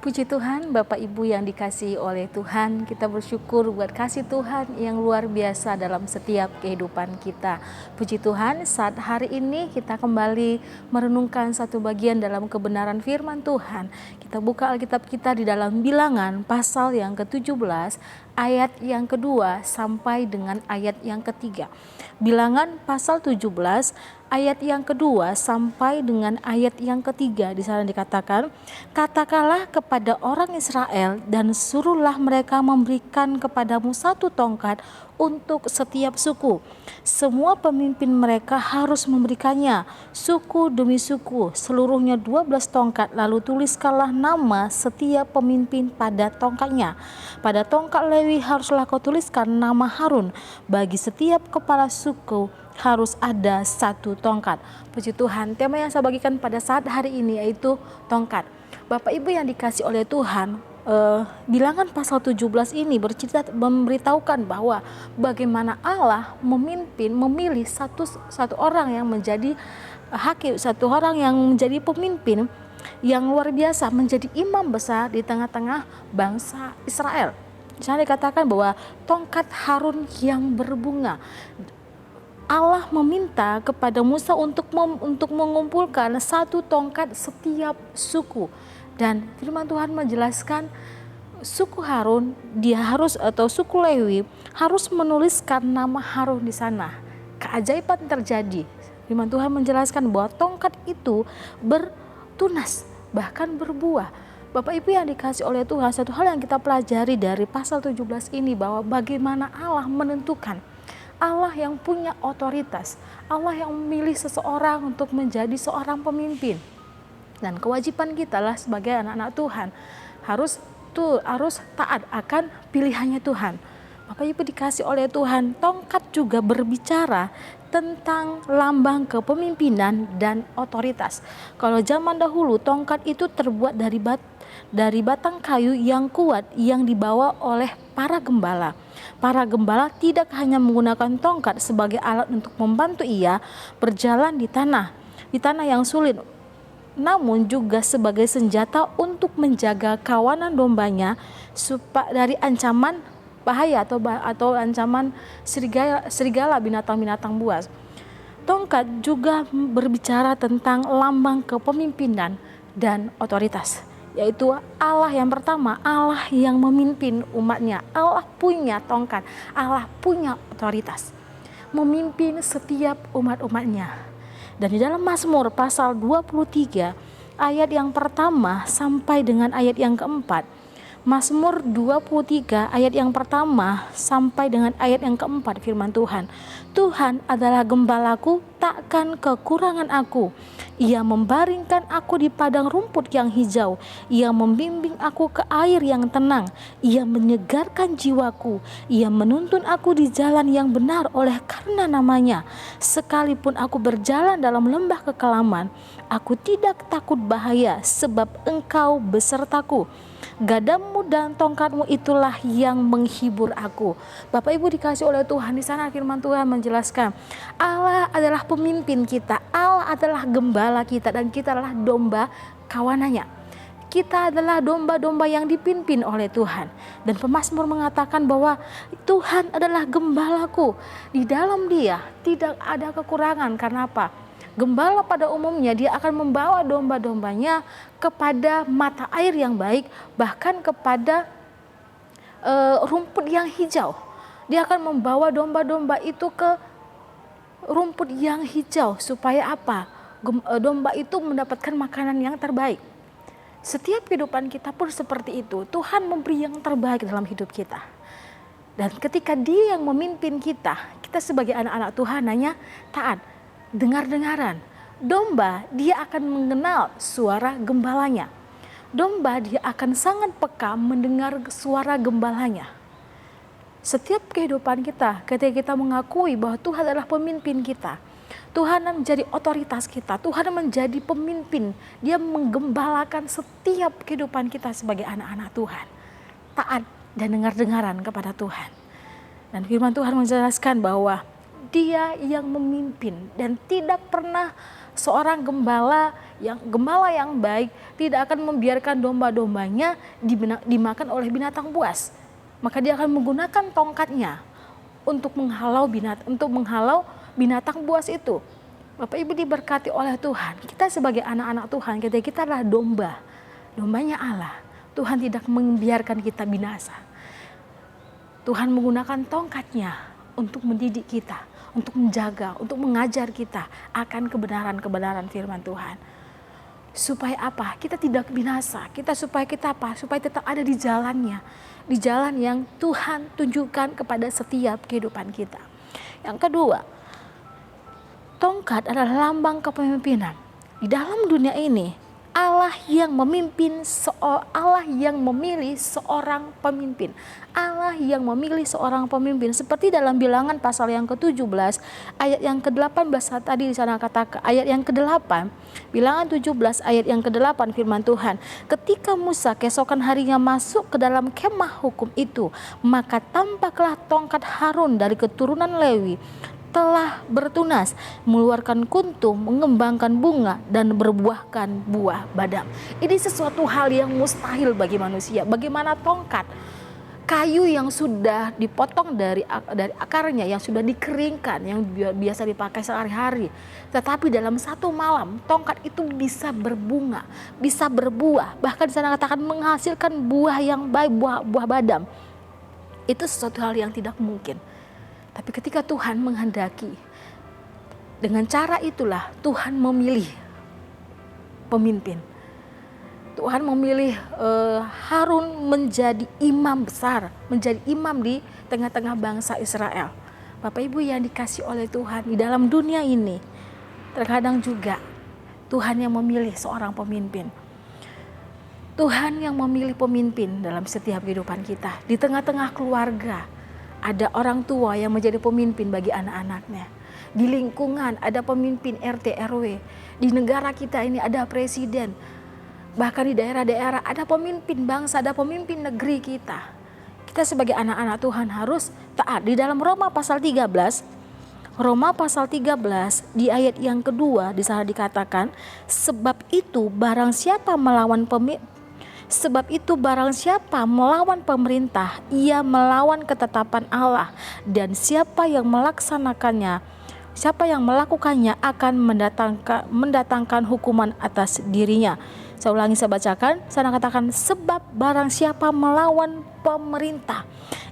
Puji Tuhan, Bapak Ibu yang dikasihi oleh Tuhan, kita bersyukur buat kasih Tuhan yang luar biasa dalam setiap kehidupan kita. Puji Tuhan, saat hari ini kita kembali merenungkan satu bagian dalam kebenaran firman Tuhan. Kita buka Alkitab kita di dalam Bilangan pasal yang ke-17, ayat yang kedua sampai dengan ayat yang ketiga. Bilangan pasal 17, ayat yang kedua sampai dengan ayat yang ketiga. Di sana dikatakan, katakanlah kepada orang Israel dan suruhlah mereka memberikan kepadamu satu tongkat untuk setiap suku. Semua pemimpin mereka harus memberikannya, suku demi suku, seluruhnya 12 tongkat. Lalu tuliskanlah nama setiap pemimpin pada tongkatnya. Pada tongkat Lewi haruslah kau tuliskan nama Harun. Bagi setiap kepala suku harus ada satu tongkat. Puji Tuhan, tema yang saya bagikan pada saat hari ini yaitu tongkat. Bapak Ibu yang dikasih oleh Tuhan, Bilangan pasal 17 ini memberitahukan bahwa bagaimana Allah memilih satu orang yang menjadi hakim, satu orang yang menjadi pemimpin yang luar biasa, menjadi imam besar di tengah-tengah bangsa Israel. Di sana dikatakan bahwa tongkat Harun yang berbunga. Allah meminta kepada Musa untuk mengumpulkan satu tongkat setiap suku. Dan firman Tuhan menjelaskan suku Harun atau suku Lewi harus menuliskan nama Harun di sana. Keajaiban terjadi. Firman Tuhan menjelaskan bahwa tongkat itu bertunas, bahkan berbuah. Bapak Ibu yang dikasih oleh Tuhan, satu hal yang kita pelajari dari pasal 17 ini bahwa bagaimana Allah menentukan, Allah yang punya otoritas, Allah yang memilih seseorang untuk menjadi seorang pemimpin. Dan kewajiban kita lah sebagai anak-anak Tuhan harus taat akan pilihannya Tuhan. Bapak Ibu dikasih oleh Tuhan, tongkat juga berbicara tentang lambang kepemimpinan dan otoritas. Kalau zaman dahulu tongkat itu terbuat dari batang kayu yang kuat yang dibawa oleh para gembala. Para gembala tidak hanya menggunakan tongkat sebagai alat untuk membantu ia berjalan di tanah yang sulit, namun juga sebagai senjata untuk menjaga kawanan dombanya dari ancaman bahaya atau ancaman serigala binatang-binatang buas. Tongkat juga berbicara tentang lambang kepemimpinan dan otoritas, yaitu Allah yang pertama, Allah yang memimpin umatnya. Allah punya tongkat, Allah punya otoritas memimpin setiap umat-umatnya. Dan di dalam Mazmur pasal 23 ayat yang pertama sampai dengan ayat yang keempat, Mazmur 23 ayat yang pertama sampai dengan ayat yang keempat, firman Tuhan, Tuhan adalah gembalaku, takkan kekurangan aku. Ia membaringkan aku di padang rumput yang hijau. Ia membimbing aku ke air yang tenang. Ia menyegarkan jiwaku. Ia menuntun aku di jalan yang benar oleh karena namanya. Sekalipun aku berjalan dalam lembah kekelaman, aku tidak takut bahaya, sebab Engkau besertaku. Gadamu dan tongkatmu itulah yang menghibur aku. Bapak Ibu dikasih oleh Tuhan, di sana firman Tuhan menjelaskan Allah adalah pemimpin kita, Allah adalah gembala kita, dan kita adalah domba kawanannya. Kita adalah domba-domba yang dipimpin oleh Tuhan. Dan pemazmur mengatakan bahwa Tuhan adalah gembalaku. Di dalam Dia tidak ada kekurangan. Karena apa? Gembala pada umumnya dia akan membawa domba-dombanya kepada mata air yang baik, bahkan kepada rumput yang hijau. Dia akan membawa domba-domba itu ke rumput yang hijau supaya apa? Domba itu mendapatkan makanan yang terbaik. Setiap kehidupan kita pun seperti itu. Tuhan memberi yang terbaik dalam hidup kita. Dan ketika Dia yang memimpin kita sebagai anak-anak Tuhan hanya taat. Dengar-dengaran. Domba dia akan mengenal suara gembalanya. Domba dia akan sangat peka mendengar suara gembalanya. Setiap kehidupan kita, ketika kita mengakui bahwa Tuhan adalah pemimpin kita, Tuhan menjadi otoritas kita, Tuhan menjadi pemimpin, Dia menggembalakan setiap kehidupan kita sebagai anak-anak Tuhan. Taat dan dengar-dengaran kepada Tuhan. Dan firman Tuhan menjelaskan bahwa Dia yang memimpin dan tidak pernah Seorang gembala yang baik tidak akan membiarkan domba-dombanya dimakan oleh binatang buas. Maka dia akan menggunakan tongkatnya untuk menghalau binatang buas itu. Bapak Ibu diberkati oleh Tuhan. Kita sebagai anak-anak Tuhan, kita adalah dombanya Allah. Tuhan tidak membiarkan kita binasa. Tuhan menggunakan tongkatnya untuk mendidik kita, untuk menjaga, untuk mengajar kita akan kebenaran-kebenaran firman Tuhan. Supaya apa? Kita tidak binasa. Supaya kita apa? Supaya tetap ada di jalannya. Di jalan yang Tuhan tunjukkan kepada setiap kehidupan kita. Yang kedua, tongkat adalah lambang kepemimpinan. Di dalam dunia ini, Allah yang memilih seorang pemimpin. Allah yang memilih seorang pemimpin. Seperti dalam Bilangan pasal yang ke-17 ayat yang ke-18 tadi di sana katakan, ayat yang ke-8, Bilangan 17 ayat yang ke-8 firman Tuhan. Ketika Musa keesokan harinya masuk ke dalam kemah hukum itu, maka tampaklah tongkat Harun dari keturunan Lewi telah bertunas, mengeluarkan kuntum, mengembangkan bunga, dan berbuahkan buah badam. Ini sesuatu hal yang mustahil bagi manusia. Bagaimana tongkat kayu yang sudah dipotong dari akarnya, yang sudah dikeringkan, yang biasa dipakai sehari-hari, tetapi dalam satu malam tongkat itu bisa berbunga, bisa berbuah, bahkan di sana katakan menghasilkan buah yang baik, buah badam. Itu sesuatu hal yang tidak mungkin. Tapi ketika Tuhan menghendaki, dengan cara itulah Tuhan memilih pemimpin. Tuhan memilih Harun menjadi imam besar, menjadi imam di tengah-tengah bangsa Israel. Bapak Ibu yang dikasih oleh Tuhan, di dalam dunia ini terkadang juga Tuhan yang memilih seorang pemimpin. Tuhan yang memilih pemimpin dalam setiap kehidupan kita. Di tengah-tengah keluarga, ada orang tua yang menjadi pemimpin bagi anak-anaknya. Di lingkungan ada pemimpin RT RW. Di negara kita ini ada presiden. Bahkan di daerah-daerah ada pemimpin bangsa, ada pemimpin negeri kita. Kita sebagai anak-anak Tuhan harus taat. Di dalam Roma pasal 13 di ayat yang kedua di sana dikatakan, sebab itu barang siapa melawan pemerintah, ia melawan ketetapan Allah, dan siapa yang melakukannya akan mendatangkan hukuman atas dirinya. Saya ulangi, saya bacakan. Saya katakan, sebab barang siapa melawan pemerintah,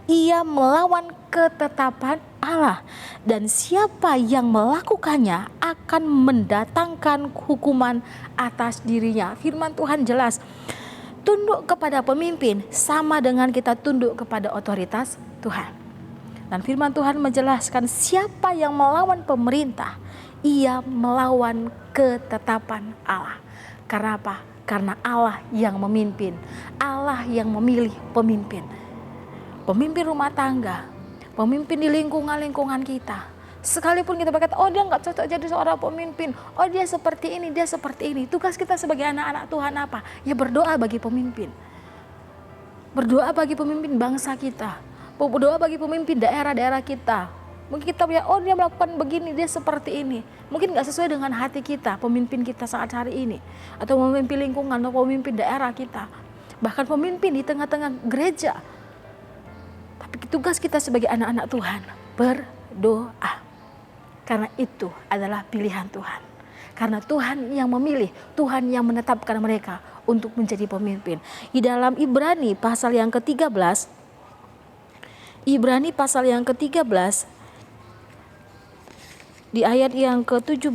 ia melawan ketetapan Allah, dan siapa yang melakukannya akan mendatangkan hukuman atas dirinya. Firman Tuhan jelas. Tunduk kepada pemimpin sama dengan kita tunduk kepada otoritas Tuhan. Dan firman Tuhan menjelaskan, siapa yang melawan pemerintah, ia melawan ketetapan Allah. Karena apa? Karena Allah yang memimpin, Allah yang memilih pemimpin. Pemimpin rumah tangga, pemimpin di lingkungan kita. Sekalipun kita berkata, oh dia nggak cocok jadi seorang pemimpin, oh dia seperti ini, dia seperti ini. Tugas kita sebagai anak-anak Tuhan apa? Ya berdoa bagi pemimpin. Berdoa bagi pemimpin bangsa kita. Berdoa bagi pemimpin daerah-daerah kita. Mungkin kita lihat, oh dia melakukan begini, dia seperti ini. Mungkin nggak sesuai dengan hati kita, pemimpin kita saat hari ini. Atau pemimpin lingkungan, atau pemimpin daerah kita. Bahkan pemimpin di tengah-tengah gereja. Tapi tugas kita sebagai anak-anak Tuhan, berdoa. Karena itu adalah pilihan Tuhan. Karena Tuhan yang memilih, Tuhan yang menetapkan mereka untuk menjadi pemimpin. Di dalam Ibrani pasal yang ke-13, di ayat yang ke-17,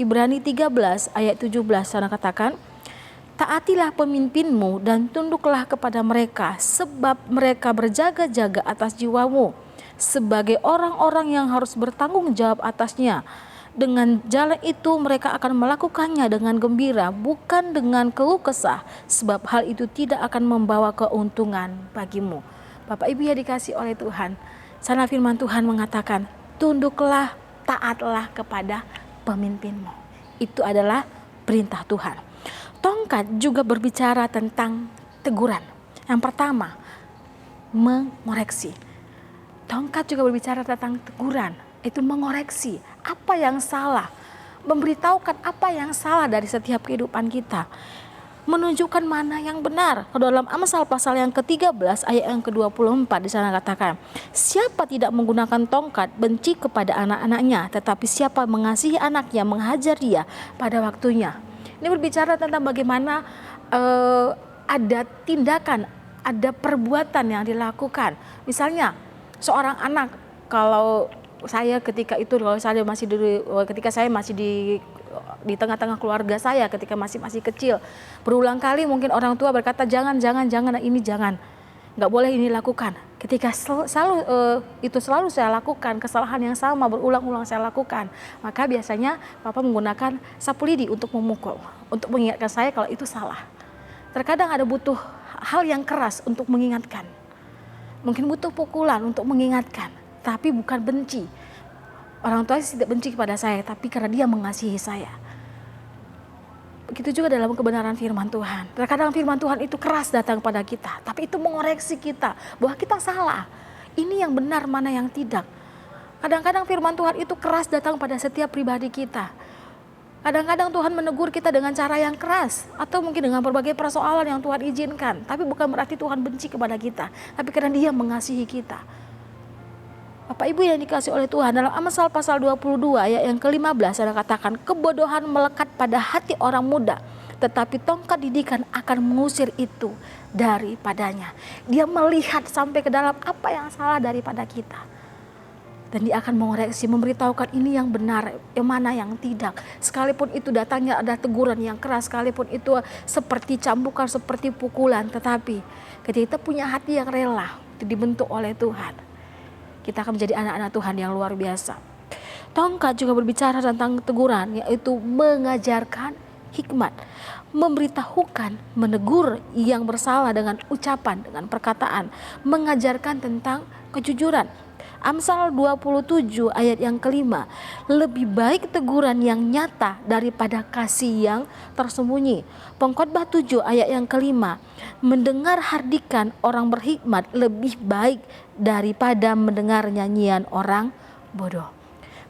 Ibrani 13 ayat 17 sana katakan, taatilah pemimpinmu dan tunduklah kepada mereka, sebab mereka berjaga-jaga atas jiwamu, sebagai orang-orang yang harus bertanggung jawab atasnya. Dengan jalan itu mereka akan melakukannya dengan gembira, bukan dengan keluh kesah, sebab hal itu tidak akan membawa keuntungan bagimu. Bapak Ibu yang dikasih oleh Tuhan, sana firman Tuhan mengatakan, tunduklah, taatlah kepada pemimpinmu. Itu adalah perintah Tuhan. Tongkat juga berbicara tentang teguran. Yang pertama, mengoreksi. Tongkat juga berbicara tentang teguran, itu mengoreksi apa yang salah, memberitahukan apa yang salah dari setiap kehidupan kita, menunjukkan mana yang benar. Dalam Amsal pasal yang ke-13 ayat yang ke-24 di sana katakan, siapa tidak menggunakan tongkat benci kepada anak-anaknya, tetapi siapa mengasihi anaknya menghajar dia pada waktunya. Ini berbicara tentang bagaimana ada tindakan, ada perbuatan yang dilakukan. Misalnya seorang anak, kalau saya ketika saya masih di tengah-tengah keluarga saya, ketika masih kecil, berulang kali mungkin orang tua berkata jangan, ini jangan, nggak boleh ini lakukan. Ketika selalu saya lakukan, kesalahan yang sama berulang-ulang saya lakukan, maka biasanya papa menggunakan sapu lidi untuk memukul, untuk mengingatkan saya kalau itu salah. Terkadang ada butuh hal yang keras untuk mengingatkan, mungkin butuh pukulan untuk mengingatkan, tapi bukan benci. Orang tua tidak benci kepada saya, tapi karena dia mengasihi saya. Begitu juga dalam kebenaran firman Tuhan. Terkadang firman Tuhan itu keras datang kepada kita, tapi itu mengoreksi kita bahwa kita salah. Ini yang benar, mana yang tidak. Kadang-kadang firman Tuhan itu keras datang pada setiap pribadi kita. Kadang-kadang Tuhan menegur kita dengan cara yang keras, atau mungkin dengan berbagai persoalan yang Tuhan izinkan. Tapi bukan berarti Tuhan benci kepada kita, tapi karena dia mengasihi kita. Bapak Ibu yang dikasihi oleh Tuhan, dalam Amsal pasal 22 ayat yang ke-15 ada katakan, kebodohan melekat pada hati orang muda, tetapi tongkat didikan akan mengusir itu daripadanya. Dia melihat sampai ke dalam apa yang salah daripada kita, dan dia akan mengoreksi, memberitahukan ini yang benar, yang mana yang tidak. Sekalipun itu datangnya ada teguran yang keras, sekalipun itu seperti cambukan, seperti pukulan, tetapi ketika kita punya hati yang rela, itu dibentuk oleh Tuhan, kita akan menjadi anak-anak Tuhan yang luar biasa. Tongkat juga berbicara tentang teguran, yaitu mengajarkan hikmat, memberitahukan, menegur yang bersalah dengan ucapan, dengan perkataan, mengajarkan tentang kejujuran. Amsal 27 ayat yang ke-5, lebih baik teguran yang nyata daripada kasih yang tersembunyi. Pengkhotbah 7 ayat yang ke-5, mendengar hardikan orang berhikmat lebih baik daripada mendengar nyanyian orang bodoh.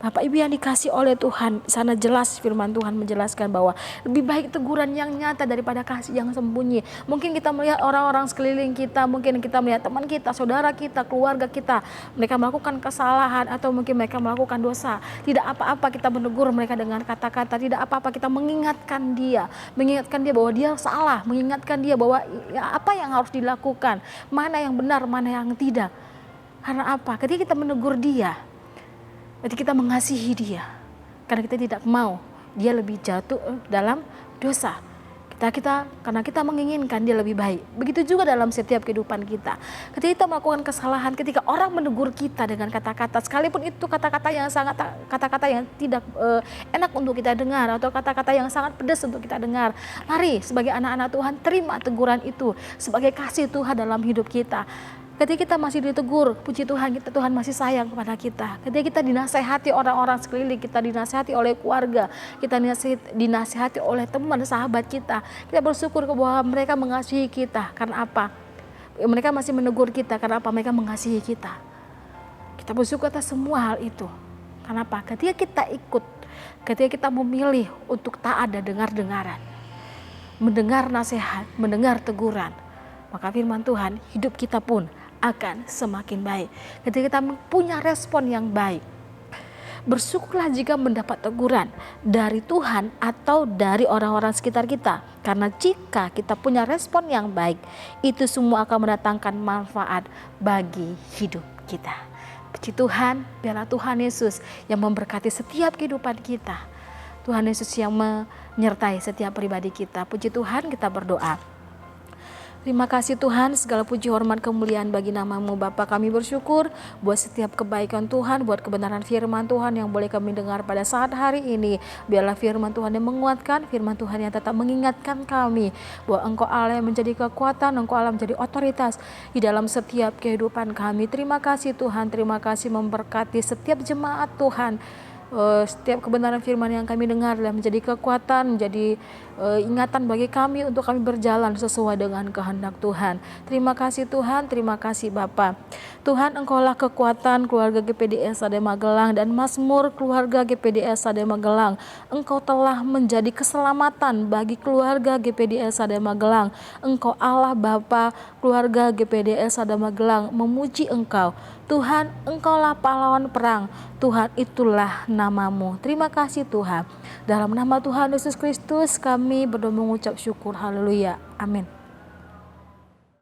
Bapak Ibu yang dikasih oleh Tuhan, sana jelas firman Tuhan menjelaskan bahwa lebih baik teguran yang nyata daripada kasih yang sembunyi. Mungkin kita melihat orang-orang sekeliling kita, mungkin kita melihat teman kita, saudara kita, keluarga kita, mereka melakukan kesalahan atau mungkin mereka melakukan dosa. Tidak apa-apa kita menegur mereka dengan kata-kata, tidak apa-apa kita mengingatkan dia bahwa dia salah, mengingatkan dia bahwa ya, apa yang harus dilakukan, mana yang benar, mana yang tidak. Karena apa? Ketika kita menegur dia, berarti kita mengasihi dia, karena kita tidak mau dia lebih jatuh dalam dosa. Karena kita menginginkan dia lebih baik. Begitu juga dalam setiap kehidupan kita. Ketika kita melakukan kesalahan, ketika orang menegur kita dengan kata-kata, sekalipun itu kata-kata yang tidak enak untuk kita dengar, atau kata-kata yang sangat pedas untuk kita dengar, mari sebagai anak-anak Tuhan terima teguran itu sebagai kasih Tuhan dalam hidup kita. Ketika kita masih ditegur, puji Tuhan, Tuhan masih sayang kepada kita. Ketika kita dinasehati orang-orang sekeliling, kita dinasehati oleh keluarga, kita dinasehati oleh teman, sahabat kita bersyukur bahwa mereka mengasihi kita. Karena apa? Mereka masih menegur kita, karena apa? Mereka mengasihi kita. Kita bersyukur atas semua hal itu. Karena apa? Ketika kita ikut, ketika kita memilih untuk taat dan dengar-dengaran, mendengar nasihat, mendengar teguran, maka firman Tuhan, hidup kita pun akan semakin baik. Ketika kita punya respon yang baik, bersyukurlah jika mendapat teguran dari Tuhan atau dari orang-orang sekitar kita. Karena jika kita punya respon yang baik, itu semua akan mendatangkan manfaat bagi hidup kita. Puji Tuhan, biarlah Tuhan Yesus yang memberkati setiap kehidupan kita. Tuhan Yesus yang menyertai setiap pribadi kita. Puji Tuhan, kita berdoa. Terima kasih Tuhan, segala puji hormat kemuliaan bagi nama-Mu Bapa. Kami bersyukur buat setiap kebaikan Tuhan, buat kebenaran firman Tuhan yang boleh kami dengar pada saat hari ini. Biarlah firman Tuhan yang menguatkan, firman Tuhan yang tetap mengingatkan kami bahwa Engkau Allah yang menjadi kekuatan, Engkau Allah menjadi otoritas di dalam setiap kehidupan kami. Terima kasih Tuhan, terima kasih memberkati setiap jemaat Tuhan. Setiap kebenaran firman yang kami dengar adalah menjadi kekuatan, menjadi ingatan bagi kami untuk kami berjalan sesuai dengan kehendak Tuhan. Terima kasih Tuhan, terima kasih Bapa. Tuhan, Engkaulah kekuatan keluarga GPDS AD Magelang dan Mazmur keluarga GPDS AD Magelang. Engkau telah menjadi keselamatan bagi keluarga GPDS AD Magelang. Engkau Allah Bapa keluarga GPDS AD Magelang, memuji Engkau. Tuhan, Engkaulah pahlawan perang. Tuhan, itulah namamu. Terima kasih Tuhan. Dalam nama Tuhan Yesus Kristus kami berdoa mengucap syukur. Haleluya. Amin.